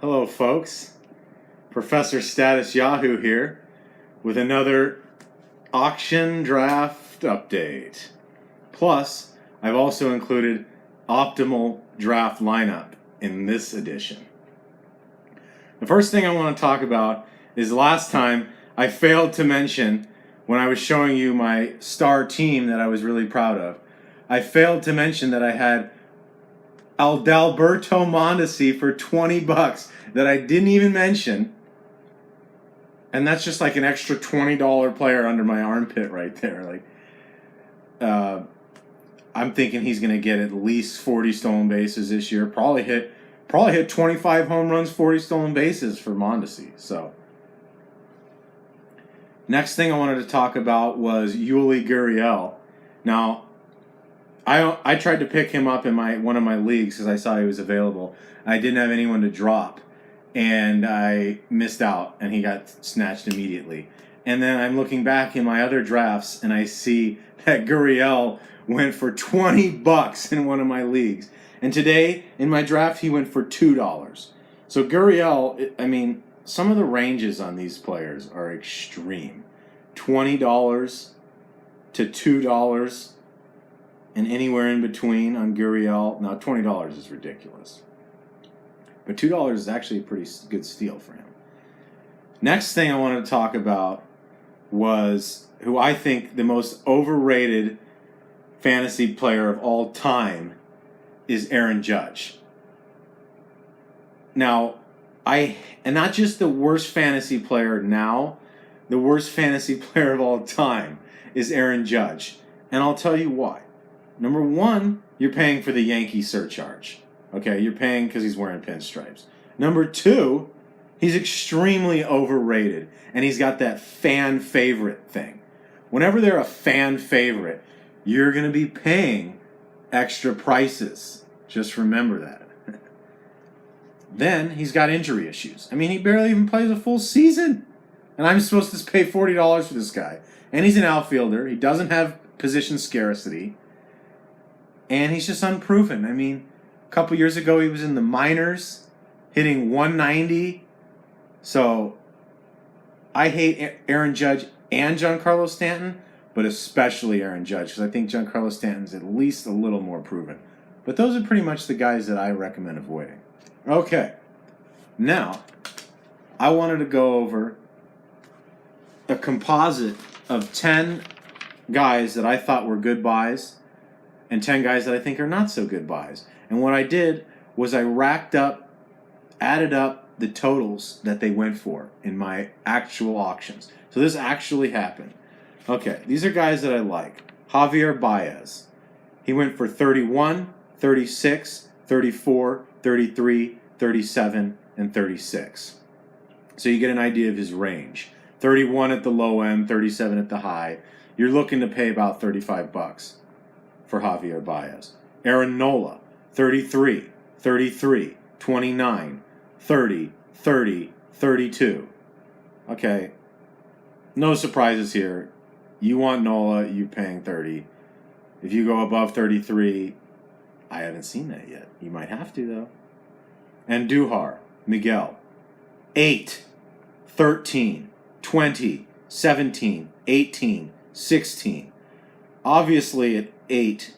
Hello, folks. Professor Status Yahoo here with another auction draft update. Plus, I've also included optimal draft lineup in this edition. The first thing I want to talk about is last time I failed to mention when I was showing you my star team that I was really proud of. I failed to mention that I had Adalberto Mondesi for $20 that I didn't even mention. And that's just like an extra $20 player under my armpit right there. I'm thinking he's going to get at least 40 stolen bases this year. Probably hit 25 home runs, 40 stolen bases for Mondesi. So, next thing I wanted to talk about was Yuli Gurriel. Now, I tried to pick him up in one of my leagues because I saw he was available. I didn't have anyone to drop, and I missed out, and he got snatched immediately. And then I'm looking back in my other drafts, and I see that Gurriel went for $20 in one of my leagues. And today, in my draft, he went for $2. So Gurriel, I mean, some of the ranges on these players are extreme. $20 to $2 and anywhere in between on Gurriel. Now, $20 is ridiculous. But $2 is actually a pretty good steal for him. Next thing I wanted to talk about was who I think the most overrated fantasy player of all time is Aaron Judge. Now, and not just the worst fantasy player now, the worst fantasy player of all time is Aaron Judge. And I'll tell you why. Number one, you're paying for the Yankee surcharge. Okay, you're paying because he's wearing pinstripes. Number two, he's extremely overrated, and he's got that fan favorite thing. Whenever they're a fan favorite, you're going to be paying extra prices. Just remember that. Then he's got injury issues. I mean, he barely even plays a full season, and I'm supposed to pay $40 for this guy. And he's an outfielder. He doesn't have position scarcity, and he's just unproven. I mean, a couple years ago, he was in the minors, hitting 190. So, I hate Aaron Judge and Giancarlo Stanton, but especially Aaron Judge, because I think Giancarlo Stanton's at least a little more proven. But those are pretty much the guys that I recommend avoiding. Okay. Now, I wanted to go over a composite of 10 guys that I thought were good buys and 10 guys that I think are not so good buys. And what I did was I added up the totals that they went for in my actual auctions. So this actually happened. Okay, these are guys that I like. Javier Baez. He went for 31, 36, 34, 33, 37, and 36. So you get an idea of his range. 31 at the low end, 37 at the high. You're looking to pay about $35 for Javier Baez. Aaron Nola, 33, 33, 29, 30, 30, 32. Okay, no surprises here. You want Nola, you're paying 30. If you go above 33, I haven't seen that yet. You might have to, though. And Andujar, Miguel, 8, 13, 20, 17, 18, 16. Obviously, at 8,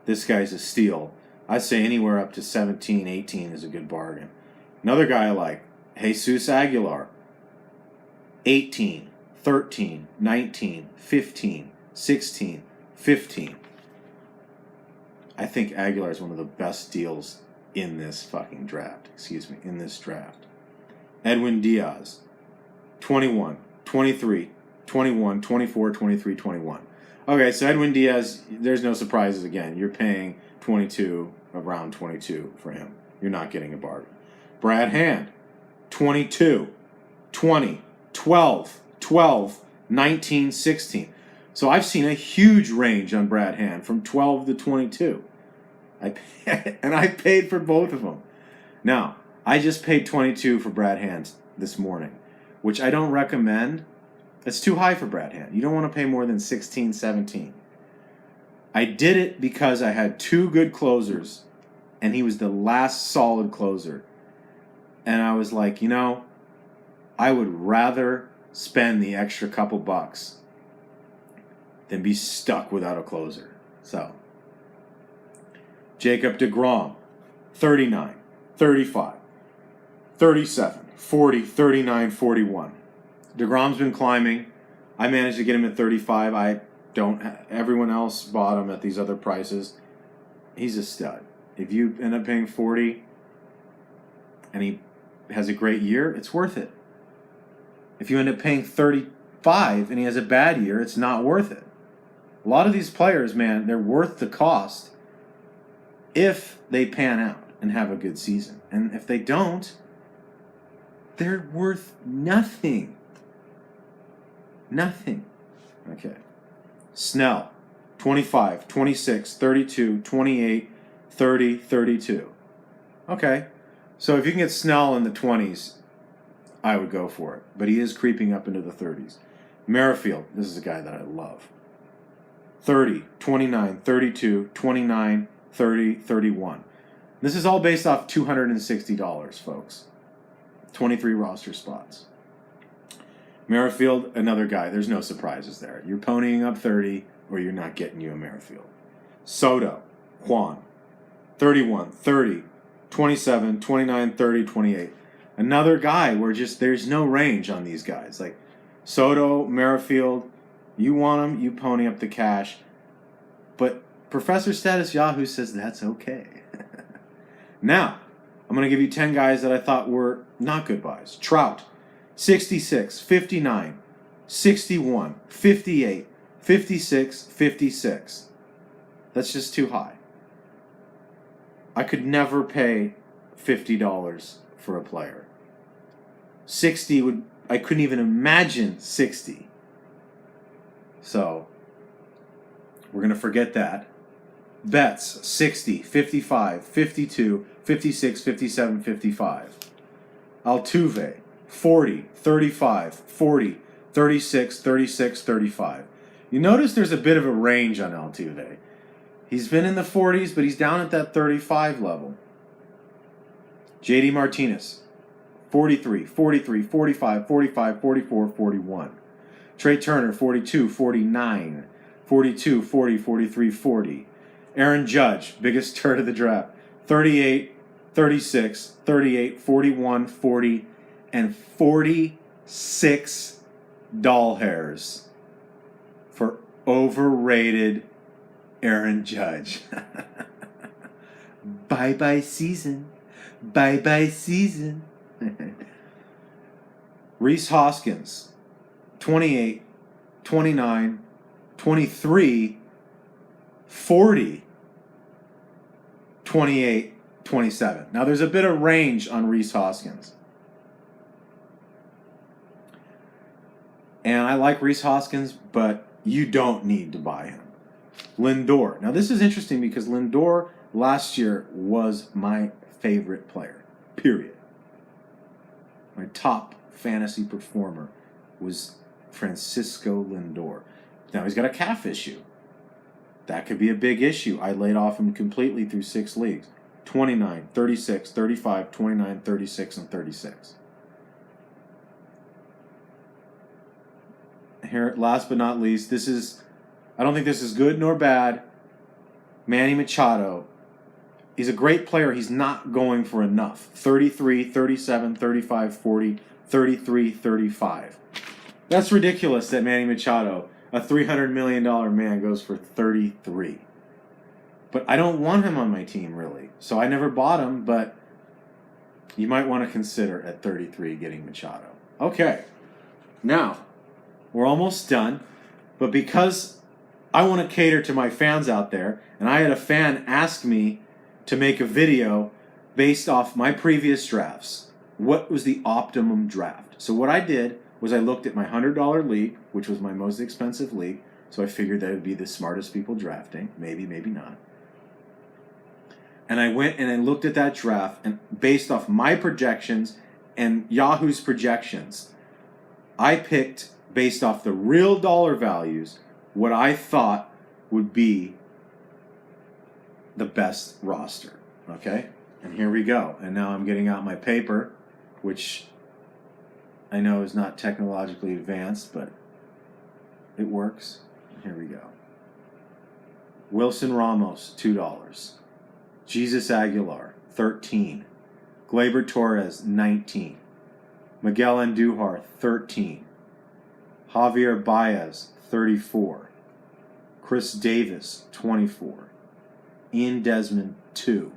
this guy's a steal. I'd say anywhere up to 17, 18 is a good bargain. Another guy I like, Jesus Aguilar, 18, 13, 19, 15, 16, 15. I think Aguilar is one of the best deals in this fucking draft. In this draft. Edwin Diaz, 21, 23, 21, 24, 23, 21. Okay, so Edwin Diaz, there's no surprises again. You're paying around 22 for him. You're not getting a bargain. Brad Hand, 22, 20, 12, 12, 19, 16. So I've seen a huge range on Brad Hand from 12 to 22. And I paid for both of them. Now, I just paid 22 for Brad Hand this morning, which I don't recommend. It's too high for Brad Hand. You don't want to pay more than 16, 17. I did it because I had two good closers, and he was the last solid closer. And I was like, I would rather spend the extra couple bucks than be stuck without a closer. So, Jacob deGrom, 39, 35, 37, 40, 39, 41. DeGrom's been climbing. I managed to get him at 35. Everyone else bought him at these other prices. He's a stud. If you end up paying 40 and he has a great year, it's worth it. If you end up paying 35 and he has a bad year, it's not worth it. A lot of these players, man, they're worth the cost if they pan out and have a good season. And if they don't, they're worth nothing. Nothing. Okay. Snell, 25, 26, 32, 28, 30, 32. Okay. So if you can get Snell in the 20s, I would go for it. But he is creeping up into the 30s. Merrifield, this is a guy that I love. 30, 29, 32, 29, 30, 31. This is all based off $260, folks. 23 roster spots. Merrifield, another guy. There's no surprises there. You're ponying up 30 or you're not getting you a Merrifield. Soto, Juan, 31, 30, 27, 29, 30, 28. Another guy where there's no range on these guys. Like Soto, Merrifield, you want them, you pony up the cash. But Professor Status Yahoo says that's okay. Now, I'm going to give you 10 guys that I thought were not good buys. Trout, 66, 59, 61, 58, 56, 56. That's just too high. I could never pay $50 for a player. 60 I couldn't even imagine 60. So, we're going to forget that. Betts, 60, 55, 52, 56, 57, 55. Altuve, 40, 35, 40, 36, 36, 35. You notice there's a bit of a range on Altuve. He's been in the 40s, but he's down at that 35 level. JD Martinez, 43, 43, 45, 45, 44, 41. Trey Turner, 42, 49, 42, 40, 43, 40. Aaron Judge, biggest turd of the draft, 38, 36, 38, 41, 40, and 46 doll hairs for overrated Aaron Judge. Bye-bye season. Bye-bye season. Rhys Hoskins, 28, 29, 23, 40, 28, 27. Now, there's a bit of range on Rhys Hoskins. And I like Rhys Hoskins, but you don't need to buy him. Lindor. Now, this is interesting because Lindor last year was my favorite player, period. My top fantasy performer was Francisco Lindor. Now, he's got a calf issue. That could be a big issue. I laid off him completely through 6 leagues. 29, 36, 35, 29, 36, and 36. Here, last but not least, I don't think this is good nor bad. Manny Machado. He's a great player. He's not going for enough. 33, 37, 35, 40, 33, 35. That's ridiculous that Manny Machado, a $300 million man, goes for 33. But I don't want him on my team, really. So I never bought him, but you might want to consider at 33 getting Machado. Okay. Now, we're almost done. But because I want to cater to my fans out there, and I had a fan ask me to make a video based off my previous drafts. What was the optimum draft? So what I did was I looked at my $100 league, which was my most expensive league. So I figured that it would be the smartest people drafting. Maybe, maybe not. And I went and I looked at that draft, and based off my projections and Yahoo's projections, I picked, based off the real dollar values, what I thought would be the best roster. Okay? And here we go. And now I'm getting out my paper, which I know is not technologically advanced, but it works. Here we go. Wilson Ramos, $2. Jesus Aguilar, $13. Gleyber Torres, $19. Miguel Andujar, $13. Javier Baez, $34. Khris Davis, $24. Ian Desmond, $2.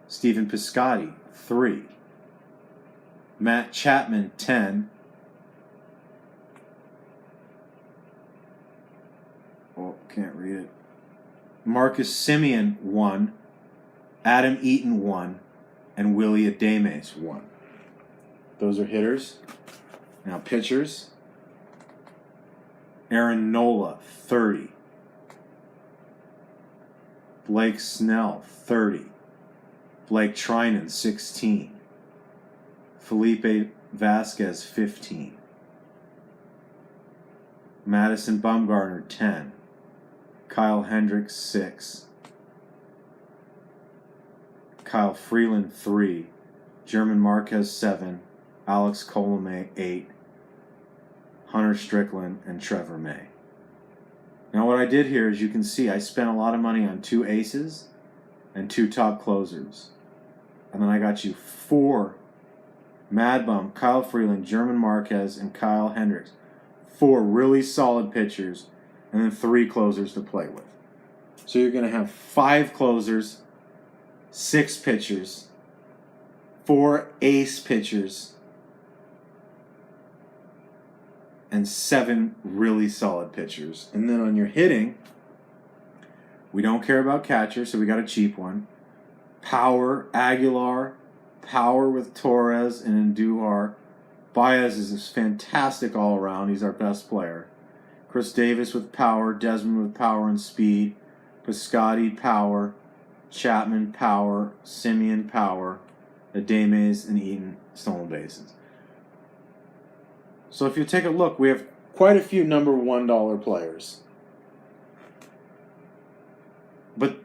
Stephen Piscotty, $3. Matt Chapman, $10. Oh, can't read it. Marcus Semian, $1. Adam Eaton, $1. And Willy Adames, $1. Those are hitters. Now pitchers. Aaron Nola, $30. Blake Snell, $30. Blake Treinen, $16. Felipe Vasquez, $15. Madison Bumgarner, $10. Kyle Hendricks, $6. Kyle Freeland, $3. German Marquez, $7. Alex Colome, $8. Hunter Strickland, and Trevor May. Now what I did here, as you can see, I spent a lot of money on 2 aces and 2 top closers. And then I got you 4 PMadBum, Kyle Freeland, German Marquez, and Kyle Hendricks. 4 really solid pitchers, and then 3 closers to play with. So you're going to have 5 closers, 6 pitchers, 4 ace pitchers, and 7 really solid pitchers. And then on your hitting, we don't care about catcher, so we got a cheap one. Power, Aguilar, power with Torres and Andujar. Baez is a fantastic all-around. He's our best player. Khris Davis with power, Desmond with power and speed, Piscotty power, Chapman power, Semian power, Adames and Eaton stolen bases. So if you take a look, we have quite a few number $1 players. But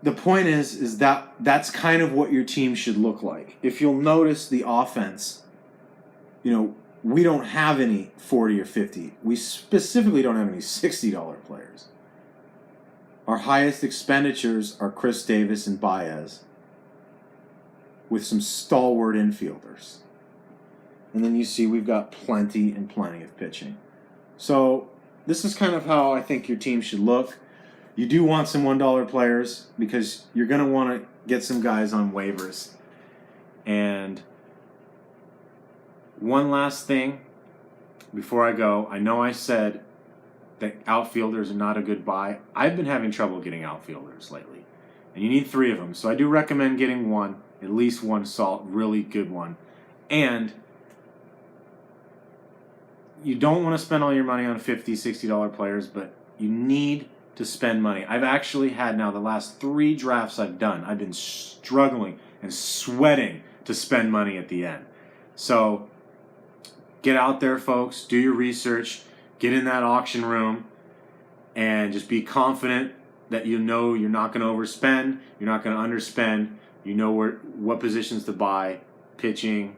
the point is that that's kind of what your team should look like. If you'll notice the offense, we don't have any 40 or 50. We specifically don't have any $60 players. Our highest expenditures are Khris Davis and Baez, with some stalwart infielders. And then you see we've got plenty and plenty of pitching. So this is kind of how I think your team should look. You do want some $1 players because you're going to want to get some guys on waivers. And one last thing before I go. I know I said that outfielders are not a good buy. I've been having trouble getting outfielders lately. And you need 3 of them. So I do recommend getting one, at least one really good one. And you don't want to spend all your money on $50, $60 players, but you need to spend money. I've actually had now the last 3 drafts I've done, I've been struggling and sweating to spend money at the end. So get out there, folks. Do your research. Get in that auction room and just be confident that you're not going to overspend. You're not going to underspend. You know what positions to buy. Pitching.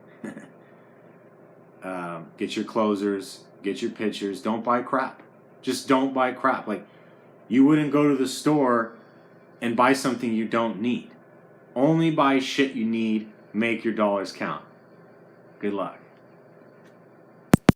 Get your closers. Get your pitchers. Don't buy crap. Just don't buy crap. Like, you wouldn't go to the store and buy something you don't need. Only buy shit you need. Make your dollars count. Good luck.